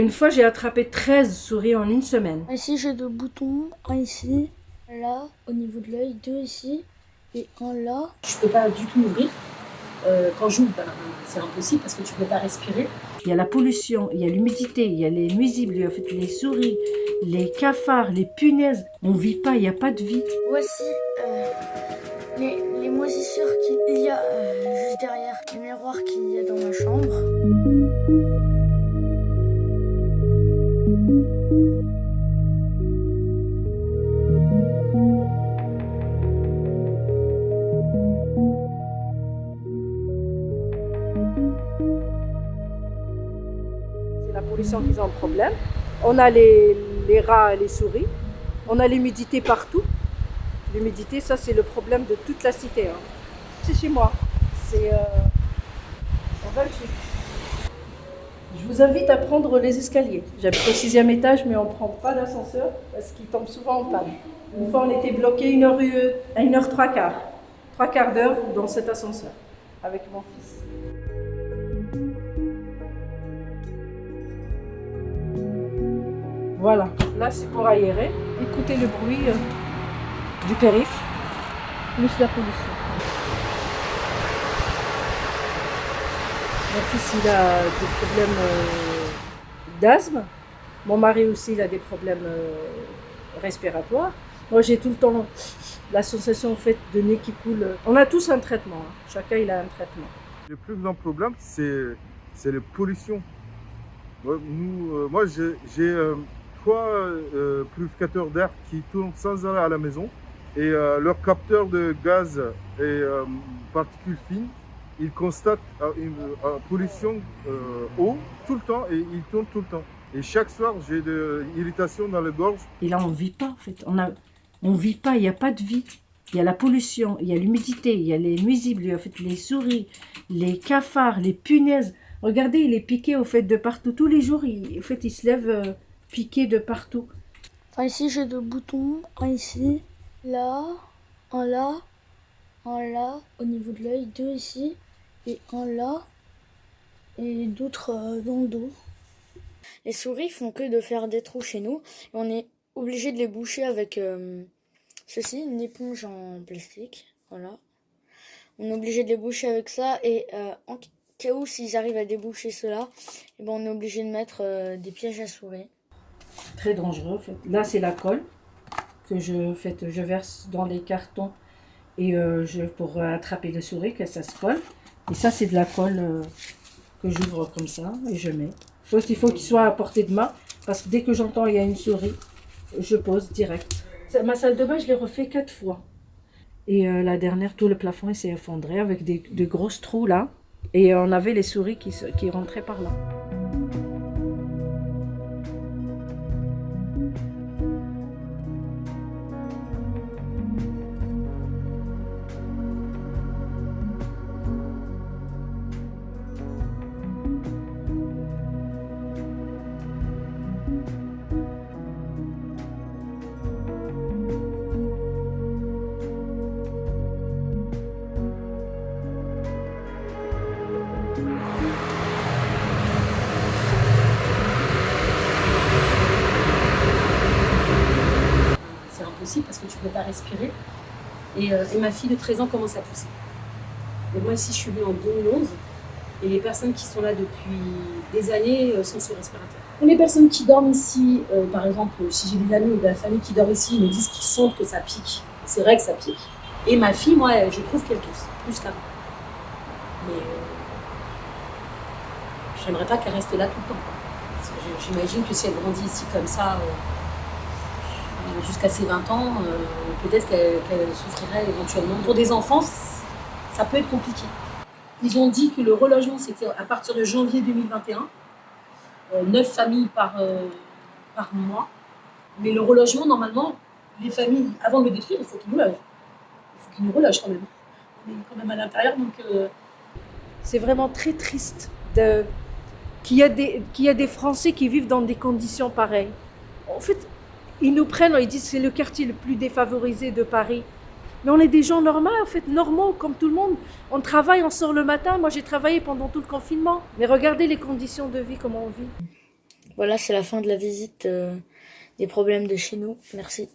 Une fois, j'ai attrapé 13 souris en une semaine. Ici, j'ai 2 boutons. Un ici, là, au niveau de l'œil, 2 ici et un là. Je peux pas du tout m'ouvrir. Quand j'ouvre, c'est impossible parce que tu peux pas respirer. Il y a la pollution, il y a l'humidité, il y a les nuisibles, en fait, les souris, les cafards, les punaises. On vit pas, il n'y a pas de vie. Voici les moisissures qu'il y a juste derrière le miroir qu'il y a dans ma chambre. C'est la pollution qui est un problème. On a les rats et les souris. On a l'humidité partout. L'humidité, ça c'est le problème de toute la cité. Hein. C'est chez moi. C'est en Belgique. Je vous invite à prendre les escaliers. J'habite au 6e étage, mais on ne prend pas d'ascenseur parce qu'il tombe souvent en panne. Une fois, on était bloqué 1h 3 quarts d'heure dans cet ascenseur avec mon fils. Voilà, là c'est pour aérer. Écoutez le bruit du périph', plus la pollution. Mon fils il a des problèmes d'asthme. Mon mari aussi il a des problèmes respiratoires. Moi j'ai tout le temps la sensation en fait de nez qui coule. On a tous un traitement, hein. Chacun il a un traitement. Le plus grand problème c'est la pollution. Moi j'ai 3 purificateurs d'air qui tournent sans arrêt à la maison et leur capteur de gaz et particules fines, ils constatent une pollution eau tout le temps et ils tournent tout le temps. Et chaque soir, j'ai de l'irritation dans la gorge. Et là, on ne vit pas en fait. On vit pas, il n'y a pas de vie. Il y a la pollution, il y a l'humidité, il y a les nuisibles, en fait, les souris, les cafards, les punaises. Regardez, il est piqué au fait de partout. Tous les jours, il se lève piqué de partout. Enfin, ici, j'ai 2 boutons. Un ici, là, un là, au niveau de l'œil, 2 ici et un là, et d'autres dans le dos. Les souris font que de faire des trous chez nous et on est obligé de les boucher avec ceci, une éponge en plastique. Voilà. On est obligé de les boucher avec ça et en cas où s'ils arrivent à déboucher cela, et ben, on est obligé de mettre des pièges à souris. Très dangereux en fait. Là c'est la colle que je verse dans les cartons et pour attraper les souris que ça se colle. Et ça c'est de la colle que j'ouvre comme ça et je mets. Il faut qu'il soit à portée de main parce que dès que j'entends il y a une souris, je pose direct. Ma salle de bain je l'ai refait 4 fois. Et la dernière, tout le plafond s'est effondré avec de grosses trous là. Et on avait les souris qui rentraient par là. Parce que tu peux pas respirer. Et ma fille de 13 ans commence à tousser. Et moi ici je suis venue en 2011 et les personnes qui sont là depuis des années sont sous respirateur. Les personnes qui dorment ici, par exemple si j'ai des amis ou de la famille qui dorment ici, ils me disent qu'ils sentent que ça pique. C'est vrai que ça pique. Et ma fille, moi je trouve qu'elle tousse, plus qu'avant. Mais j'aimerais pas qu'elle reste là tout le temps. Parce que j'imagine que si elle grandit ici comme ça, jusqu'à ses 20 ans, peut-être qu'elle souffrirait éventuellement. Pour des enfants, ça peut être compliqué. Ils ont dit que le relogement, c'était à partir de janvier 2021, 9 familles par mois. Mais le relogement, normalement, les familles, avant de le détruire, il faut qu'ils nous logent. Il faut qu'ils nous relogent quand même. On est quand même à l'intérieur, donc... C'est vraiment très triste qu'il y a des Français qui vivent dans des conditions pareilles. En fait, ils nous prennent, ils disent que c'est le quartier le plus défavorisé de Paris. Mais on est des gens normaux, en fait, normaux, comme tout le monde. On travaille, on sort le matin. Moi, j'ai travaillé pendant tout le confinement. Mais regardez les conditions de vie, comment on vit. Voilà, c'est la fin de la visite des problèmes de chez nous. Merci.